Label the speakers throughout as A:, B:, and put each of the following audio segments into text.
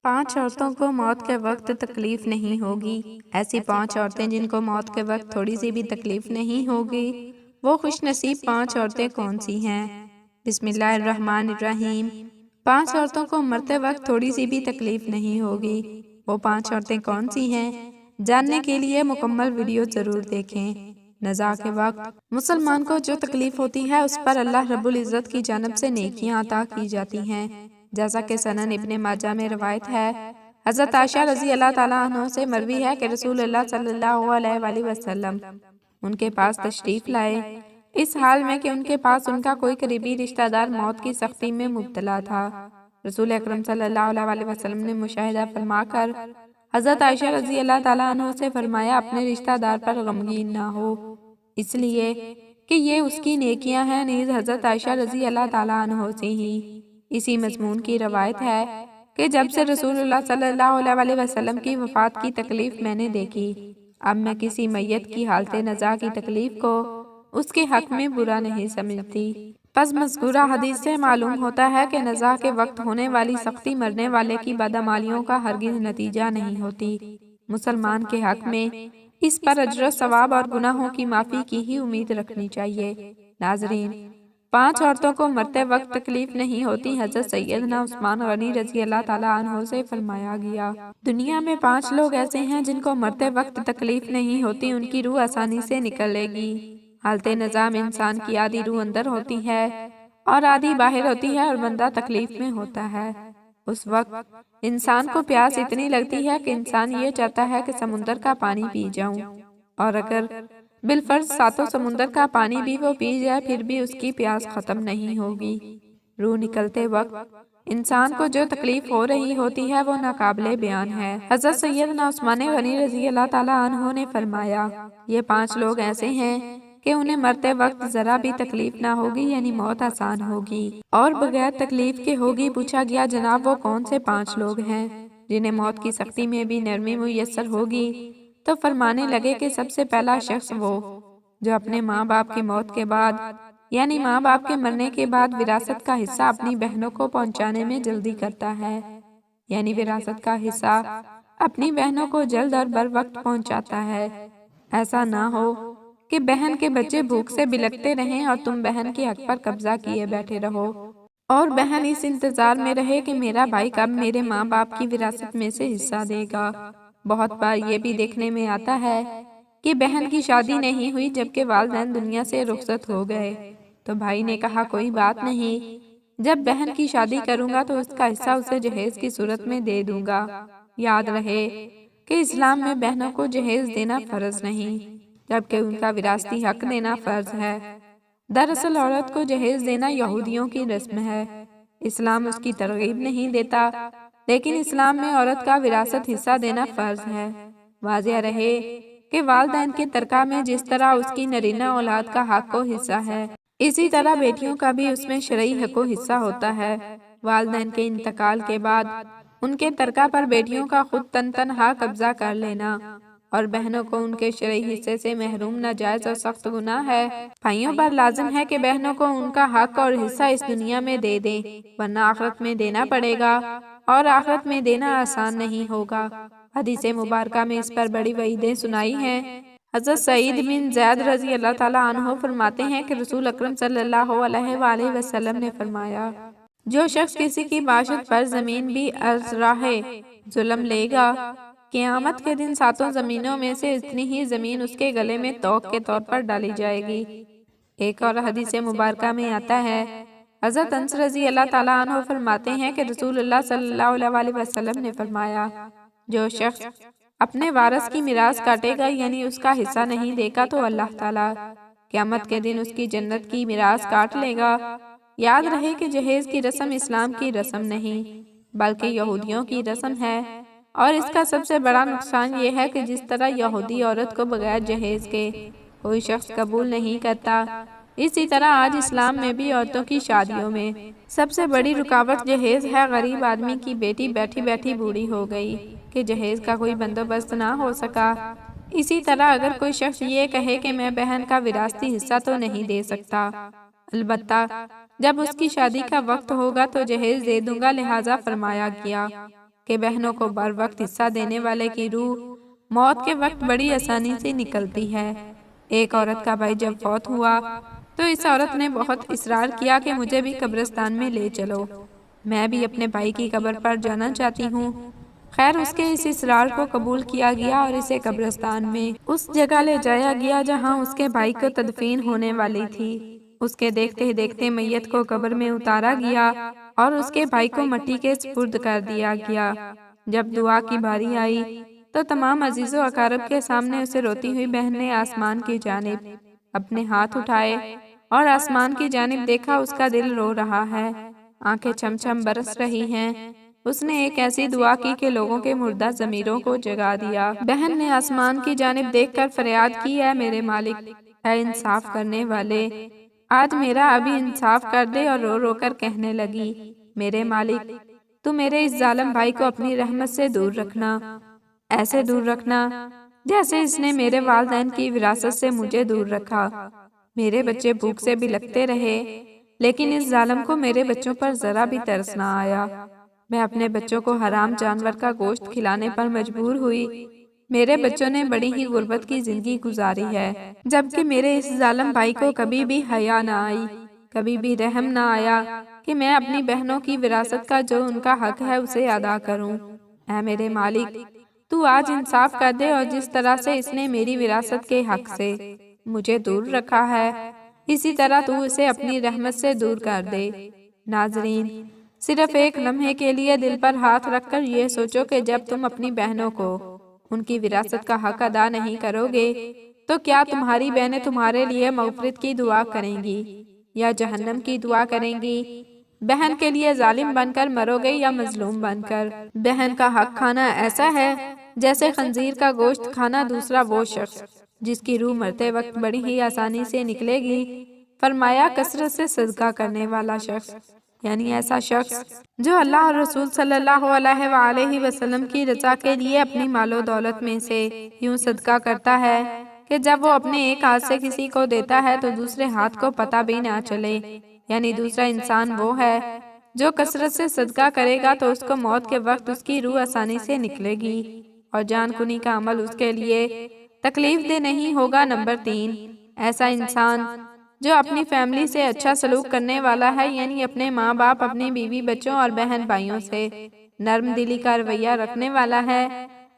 A: 5 عورتوں کو موت کے وقت تکلیف نہیں ہوگی۔ ایسی 5 عورتیں جن کو موت کے وقت تھوڑی سی بھی تکلیف نہیں ہوگی، وہ خوش نصیب 5 عورتیں کون سی ہیں؟ بسم اللہ الرحمن الرحیم۔ 5 عورتوں کو مرتے وقت تھوڑی سی بھی تکلیف نہیں ہوگی، وہ 5 عورتیں کون سی ہیں؟ جاننے کے لیے مکمل ویڈیو ضرور دیکھیں۔ نزاع کے وقت مسلمان کو جو تکلیف ہوتی ہے اس پر اللہ رب العزت کی جانب سے نیکیاں عطا کی جاتی ہیں، جیسا کہ سنن ابن ماجہ میں روایت ہے۔ حضرت عائشہ رضی اللہ تعالیٰ عنہ سے مروی ہے کہ رسول اللہ صلی اللہ علیہ وآلہ وسلم ان کے پاس تشریف لائے، اس حال میں کہ ان کے پاس ان کا کوئی قریبی رشتہ دار موت کی سختی میں مبتلا تھا۔ رسول اکرم صلی اللہ علیہ وآلہ وسلم نے مشاہدہ فرما کر حضرت عائشہ رضی اللہ تعالیٰ عنہ سے فرمایا، اپنے رشتہ دار پر غمگین نہ ہو، اس لیے کہ یہ اس کی نیکیاں ہیں۔ نیز حضرت عائشہ رضی اللہ تعالیٰ عنہ سے ہی اسی مضمون کی روایت ہے کہ جب سے رسول اللہ صلی اللہ علیہ وآلہ وسلم کی وفات کی تکلیف میں نے دیکھی، اب میں کسی میت کی حالت نزاع کی تکلیف کو اس کے حق میں برا نہیں سمجھتی۔ پس مذکورہ حدیث سے معلوم ہوتا ہے کہ نزاع کے وقت ہونے والی سختی مرنے والے کی بدعمالیوں کا ہرگز نتیجہ نہیں ہوتی۔ مسلمان کے حق میں اس پر اجر و ثواب اور گناہوں کی معافی کی ہی امید رکھنی چاہیے۔ ناظرین، 5 عورتوں کو مرتے وقت تکلیف نہیں ہوتی، حضرت سیدنا عثمان غنی رضی اللہ تعالیٰ عنہ سے فرمایا گیا۔ دنیا میں 5 لوگ ایسے ہیں جن کو مرتے وقت تکلیف نہیں ہوتی، ان کی روح آسانی سے نکلے گی۔ حالت نزاع میں انسان کی آدھی روح اندر ہوتی ہے اور آدھی باہر ہوتی ہے اور بندہ تکلیف میں ہوتا ہے۔ اس وقت انسان کو پیاس اتنی لگتی ہے کہ انسان یہ چاہتا ہے کہ سمندر کا پانی پی جاؤں، اور اگر بالفرض 7 سمندر کا پانی بھی وہ پی جائے پھر بھی اس کی پیاس ختم نہیں ہوگی۔ روح نکلتے وقت انسان کو جو تکلیف ہو رہی ہوتی ہے وہ ناقابل بیان ہے۔ حضرت سیدنا عثمان غنی رضی اللہ تعالیٰ عنہ نے فرمایا، یہ 5 لوگ ایسے ہیں کہ انہیں مرتے وقت ذرا بھی تکلیف نہ ہوگی، یعنی موت آسان ہوگی اور بغیر تکلیف کے ہوگی۔ پوچھا گیا، جناب وہ کون سے 5 لوگ ہیں جنہیں موت کی سختی میں بھی نرمی میسر ہوگی؟ تو فرمانے لگے کہ سب سے پہلا شخص وہ جو اپنے ماں باپ کی موت کے بعد، یعنی ماں باپ کے مرنے کے بعد وراثت کا حصہ اپنی بہنوں کو پہنچانے میں جلدی کرتا ہے، یعنی وراثت کا حصہ اپنی بہنوں کو جلد اور بر وقت پہنچاتا ہے۔ ایسا نہ ہو کہ بہن کے بچے بھوک سے بلکتے رہیں اور تم بہن کے حق پر قبضہ کیے بیٹھے رہو، اور بہن اس انتظار میں رہے کہ میرا بھائی کب میرے ماں باپ کی وراثت میں سے حصہ دے گا۔ بہت بار یہ بھی دیکھنے میں آتا ہے کہ بہن کی شادی نہیں ہوئی جبکہ والدین دنیا سے رخصت ہو گئے، تو بھائی نے کہا کوئی بات نہیں، جب بہن کی شادی کروں گا تو اس کا حصہ اسے جہیز کی صورت میں دے دوں گا۔ یاد رہے کہ اسلام میں بہنوں کو جہیز دینا فرض نہیں، جبکہ ان کا وراثتی حق دینا فرض ہے۔ دراصل عورت کو جہیز دینا یہودیوں کی رسم ہے، اسلام اس کی ترغیب نہیں دیتا، لیکن اسلام میں عورت کا وراثت حصہ دینا فرض ہے۔ واضح رہے کہ والدین کے ترکہ میں جس طرح اس کی نرینہ اولاد کا حق و حصہ ہے، اسی طرح بیٹیوں کا بھی اس میں شرعی حق و حصہ ہوتا ہے۔ والدین کے انتقال کے بعد ان کے ترکہ پر بیٹیوں کا خود تنہا قبضہ کر لینا اور بہنوں کو ان کے شرعی حصے سے محروم ناجائز اور سخت گناہ ہے۔ بھائیوں پر لازم ہے کہ بہنوں کو ان کا حق اور حصہ اس دنیا میں دے دیں، ورنہ آخرت میں دینا پڑے گا، اور آخرت میں دینا آسان نہیں ہوگا۔ حدیث مبارکہ میں اس پر بڑی وعیدیں سنائی ہیں۔ حضرت سعید بن زید رضی اللہ تعالیٰ عنہ فرماتے ہیں کہ رسول اکرم صلی اللہ علیہ وآلہ وسلم نے فرمایا، جو شخص کسی کی باشد پر زمین بھی از راہ ظلم لے گا، قیامت کے دن 7 زمینوں میں سے اتنی ہی زمین اس کے گلے میں توق کے طور پر ڈالی جائے گی۔ ایک اور حدیث مبارکہ میں آتا ہے، حضرت انس رضی اللہ تعالیٰ عنہ فرماتے ہیں کہ رسول اللہ صلی اللہ علیہ وآلہ وسلم نے فرمایا، جو شخص اپنے وارث کی میراث کاٹے گا، یعنی اس کا حصہ نہیں دے گا، تو اللہ تعالیٰ قیامت کے دن اس کی جنت کی میراث کاٹ لے گا۔ یاد رہے کہ جہیز کی رسم اسلام کی رسم نہیں بلکہ یہودیوں کی رسم ہے، اور اس کا سب سے بڑا نقصان یہ ہے کہ جس طرح یہودی عورت کو بغیر جہیز کے کوئی شخص قبول نہیں کرتا، اسی طرح آج اسلام میں بھی عورتوں کی شادیوں میں سب سے بڑی رکاوٹ جہیز ہے۔ غریب آدمی کی بیٹی بیٹھی بیٹھی بوڑھی ہو گئی کہ جہیز کا کوئی بندوبست نہ ہو سکا۔ اسی طرح اگر کوئی شخص یہ کہے کہ میں بہن کا وراثتی حصہ تو نہیں دے سکتا، البتہ جب اس کی شادی کا وقت ہوگا تو جہیز دے دوں گا، لہٰذا فرمایا گیا کہ بہنوں کو بر وقت حصہ دینے والے کی روح موت کے وقت بڑی آسانی سے نکلتی ہے۔ ایک عورت کا بھائی جب فوت ہوا تو اس عورت نے بہت اصرار کیا کہ مجھے بھی قبرستان میں لے چلو، میں بھی اپنے بھائی کی قبر پر جانا چاہتی ہوں۔ خیر اس کے اس اصرار کو قبول کیا گیا اور اسے قبرستان میں اس جگہ لے جایا گیا جہاں اس کے بھائی کو تدفین ہونے والی تھی۔ اس کے دیکھتے ہی دیکھتے میت کو قبر میں اتارا گیا اور اس کے بھائی کو مٹی کے سپرد کر دیا گیا۔ جب دعا کی باری آئی تو تمام عزیز و اقارب کے سامنے اسے روتی ہوئی بہن نے آسمان کی جانب اپنے ہاتھ اٹھائے اور آسمان کی جانب دیکھا، اس کا دل رو رہا ہے، آنکھیں چھم چھم برس رہی ہیں۔ اس نے ایک ایسی دعا کی کہ لوگوں کے مردہ ضمیروں کو جگا دیا۔ بہن نے آسمان کی جانب دیکھ کر فریاد کی، اے میرے مالک، اے انصاف کرنے والے، آج میرا ابھی انصاف کر دے، اور رو رو کر کہنے لگی، میرے مالک تو میرے اس ظالم بھائی کو اپنی رحمت سے دور رکھنا، ایسے دور رکھنا جیسے اس نے میرے والدین کی وراثت سے مجھے دور رکھا۔ میرے بچے بھوک سے بلکتے رہے لیکن اس ظالم کو میرے بچوں پر ذرا بھی ترس نہ آیا۔ میں اپنے بچوں کو حرام جانور کا گوشت کھلانے پر مجبور ہوئی۔ میرے بچوں نے بڑی ہی غربت کی زندگی گزاری ہے، جبکہ میرے اس ظالم بھائی کو کبھی بھی حیا نہ آئی، کبھی بھی رحم نہ آیا کہ میں اپنی بہنوں کی وراثت کا جو ان کا حق ہے اسے ادا کروں۔ اے میرے مالک تو آج انصاف کر دے، اور جس طرح سے اس نے میری وراثت کے حق سے مجھے دور رکھا ہے اسی طرح تو اسے اپنی رحمت سے دور کر دے۔ ناظرین، صرف ایک لمحے کے لیے دل پر ہاتھ رکھ کر یہ سوچو کہ جب تم اپنی بہنوں کو ان کی وراثت کا حق ادا نہیں کرو گے تو کیا تمہاری بہنیں تمہارے لیے مغفرت کی دعا کریں گی یا جہنم کی دعا کریں گی؟ بہن کے لیے ظالم بن کر مرو گے یا مظلوم بن کر؟ بہن کا حق کھانا ایسا ہے جیسے خنزیر کا گوشت کھانا دوسرا وہ شخص جس کی روح مرتے وقت بڑی ہی آسانی سے نکلے گی۔ فرمایا کثرت سے صدقہ کرنے والا شخص، یعنی ایسا شخص جو اللہ اور رسول صلی اللہ علیہ وآلہ وسلم کی رضا کے لیے اپنی مال و دولت میں سے یوں صدقہ کرتا ہے کہ جب وہ اپنے ایک ہاتھ سے کسی کو دیتا ہے تو دوسرے ہاتھ کو پتہ بھی نہ چلے، یعنی دوسرا انسان وہ ہے جو کثرت سے صدقہ کرے گا تو اس کو موت کے وقت اس کی روح آسانی سے نکلے گی اور جان کنی کا عمل اس کے لیے تکلیف دہ نہیں ہوگا۔ نمبر 3، ایسا انسان جو اپنی فیملی سے اچھا سلوک کرنے والا ہے، یعنی اپنے ماں باپ، اپنی بیوی بچوں اور بہن بھائیوں سے نرم دلی کا رویہ رکھنے والا ہے،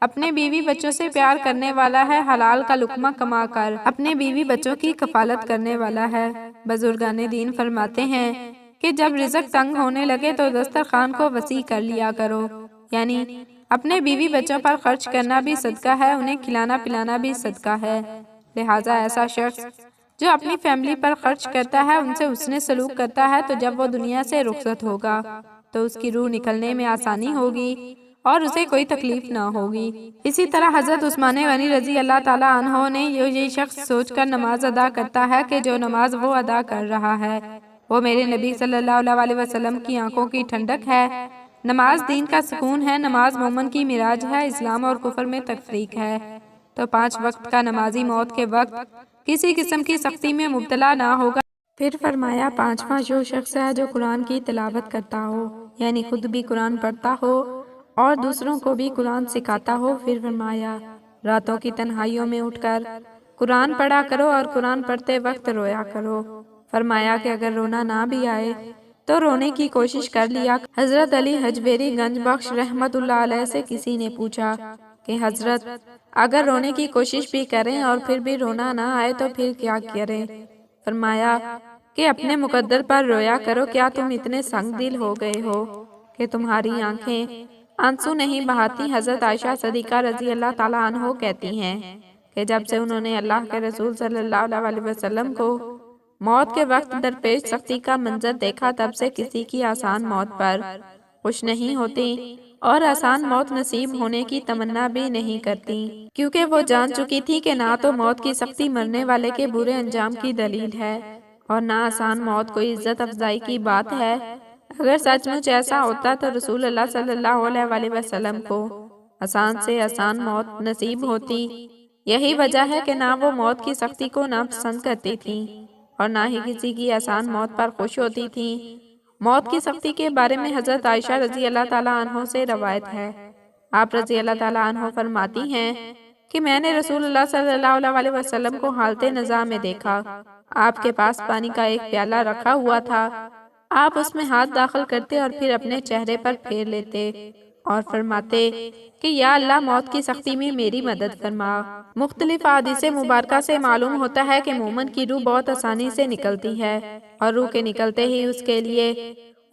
A: اپنے بیوی بچوں سے پیار کرنے والا ہے، حلال کا لقمہ کما کر اپنے بیوی بچوں کی کفالت کرنے والا ہے۔ بزرگان دین فرماتے ہیں کہ جب رزق تنگ ہونے لگے تو دسترخوان کو وسیع کر لیا کرو، یعنی اپنے بیوی بچوں پر خرچ کرنا بھی صدقہ ہے، انہیں کھلانا پلانا بھی صدقہ ہے۔ لہٰذا ایسا شخص جو اپنی فیملی پر خرچ کرتا ہے، ان سے حسن سلوک کرتا ہے، تو جب وہ دنیا سے رخصت ہوگا تو اس کی روح نکلنے میں آسانی ہوگی اور اسے کوئی تکلیف نہ ہوگی۔ اسی طرح حضرت عثمان غنی رضی اللہ تعالیٰ عنہ نے یہ شخص سوچ کر نماز ادا کرتا ہے کہ جو نماز وہ ادا کر رہا ہے وہ میرے نبی صلی اللہ علیہ وسلم کی آنکھوں کی ٹھنڈک ہے۔ نماز دین کا سکون ہے، نماز مومن کی معراج ہے، اسلام اور کفر میں تفریق ہے۔ تو 5 وقت کا نمازی موت کے وقت کسی قسم کی سختی میں مبتلا نہ ہوگا۔ پھر فرمایا 5واں جو شخص ہے جو قرآن کی تلاوت کرتا ہو، یعنی خود بھی قرآن پڑھتا ہو اور دوسروں کو بھی قرآن سکھاتا ہو۔ پھر فرمایا راتوں کی تنہائیوں میں اٹھ کر قرآن پڑھا کرو اور قرآن پڑھتے وقت رویا کرو۔ فرمایا کہ اگر رونا نہ بھی آئے تو رونے کی کوشش کر لیا۔ حضرت علی حجویری گنج بخش رحمت اللہ علیہ سے کسی نے پوچھا کہ حضرت اگر رونے کی کوشش بھی کریں اور پھر بھی رونا نہ آئے تو پھر کیا کریں؟ فرمایا کہ اپنے مقدر پر رویا کرو۔ کیا تم اتنے سنگ دل ہو گئے ہو کہ تمہاری آنکھیں آنسو نہیں بہاتی؟ حضرت عائشہ صدیقہ رضی اللہ تعالیٰ عنہ کہتی ہیں کہ جب سے انہوں نے اللہ کے رسول صلی اللہ علیہ وسلم کو موت کے وقت درپیش سختی کا منظر دیکھا تب سے کسی کی آسان موت پر خوش نہیں ہوتی اور آسان موت نصیب ہونے کی تمنا بھی نہیں کرتی، کیونکہ وہ جان چکی تھی کہ نہ تو موت کی سختی مرنے والے کے برے انجام کی دلیل ہے اور نہ آسان موت کوئی عزت افزائی کی بات ہے۔ اگر سچ مچ ایسا ہوتا تو رسول اللہ صلی اللہ علیہ وسلم کو آسان سے آسان موت نصیب ہوتی۔ یہی وجہ ہے کہ نہ وہ موت کی سختی کو ناپسند کرتی تھی اور نہ ہی کسی کی آسان موت پر خوش ہوتی تھی۔ موت کی سختی کے بارے میں حضرت عائشہ رضی اللہ تعالیٰ عنہ سے روایت ہے۔ آپ رضی اللہ تعالیٰ عنہ فرماتی ہیں کہ میں نے رسول اللہ صلی اللہ علیہ وسلم کو حالت نزاع میں دیکھا۔ آپ کے پاس پانی کا ایک پیالہ رکھا ہوا تھا۔ آپ اس میں ہاتھ داخل کرتے اور پھر اپنے چہرے پر پھیر لیتے اور فرماتے کہ یا اللہ موت کی سختی میں میری مدد فرما۔ مختلف احادیث مبارکہ سے معلوم ہوتا ہے کہ مومن کی روح بہت آسانی سے نکلتی ہے اور روح کے نکلتے ہی اس کے لیے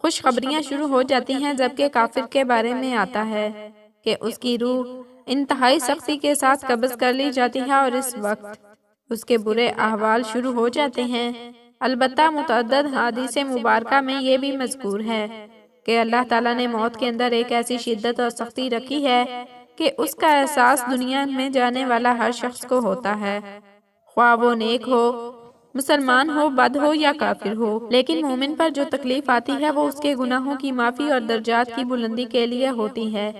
A: خوشخبریاں شروع ہو جاتی ہیں، جبکہ کافر کے بارے میں آتا ہے کہ اس کی روح انتہائی سختی کے ساتھ قبض کر لی جاتی ہے اور اس وقت اس کے برے احوال شروع ہو جاتے ہیں۔ البتہ متعدد احادیث مبارکہ میں یہ بھی مذکور ہے کہ اللہ تعالیٰ نے موت کے اندر ایک ایسی شدت اور سختی رکھی ہے کہ اس کا احساس دنیا میں جانے والا ہر شخص کو ہوتا ہے، خواہ وہ نیک ہو، مسلمان ہو، بد ہو یا کافر ہو۔ لیکن مومن پر جو تکلیف آتی ہے وہ اس کے گناہوں کی معافی اور درجات کی بلندی کے لیے ہوتی ہے،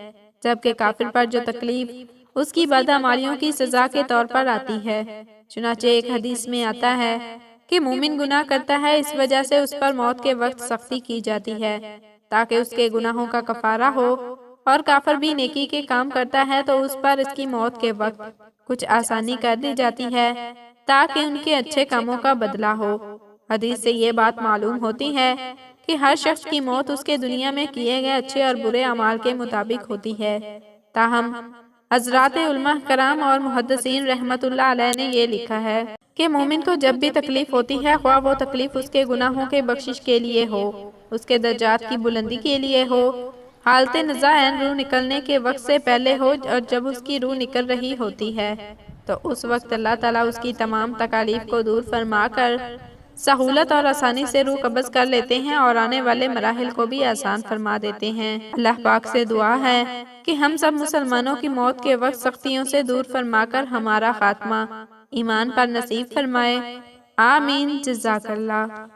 A: جبکہ کافر پر جو تکلیف اس کی بدعمالیوں کی سزا کے طور پر آتی ہے۔ چنانچہ ایک حدیث میں آتا ہے کہ مومن گناہ کرتا ہے، اس وجہ سے اس پر موت کے وقت سختی کی جاتی ہے تاکہ اس کے گناہوں کا کفارہ ہو، اور کافر بھی نیکی کے کام کرتا ہے تو اس پر اس کی موت کے وقت کچھ آسانی کر دی جاتی ہے تاکہ ان کے اچھے کاموں کا بدلہ ہو۔ حدیث سے یہ بات معلوم ہوتی ہے کہ ہر شخص کی موت اس کے دنیا میں کیے گئے اچھے اور برے اعمال کے مطابق ہوتی ہے۔ تاہم حضرات علماء کرام اور محدثین رحمت اللہ علیہ نے یہ لکھا ہے کہ مومن کو جب بھی تکلیف ہوتی ہے، خواہ وہ تکلیف اس کے گناہوں کے بخشش کے لیے ہو، اس کے درجات کی بلندی کے لیے ہو، حالت نزاع روح نکلنے کے وقت سے پہلے ہو اور جب اس کی روح نکل رہی ہوتی ہے، تو اس وقت اللہ تعالیٰ اس کی تمام تکالیف کو دور فرما کر سہولت اور آسانی سے روح قبض کر لیتے ہیں اور آنے والے مراحل کو بھی آسان فرما دیتے ہیں۔ اللہ پاک سے دعا ہے کہ ہم سب مسلمانوں کی موت کے وقت سختیوں سے دور فرما کر ہمارا خاتمہ ایمان پر نصیب فرمائے۔ آمین۔ جزاک اللہ۔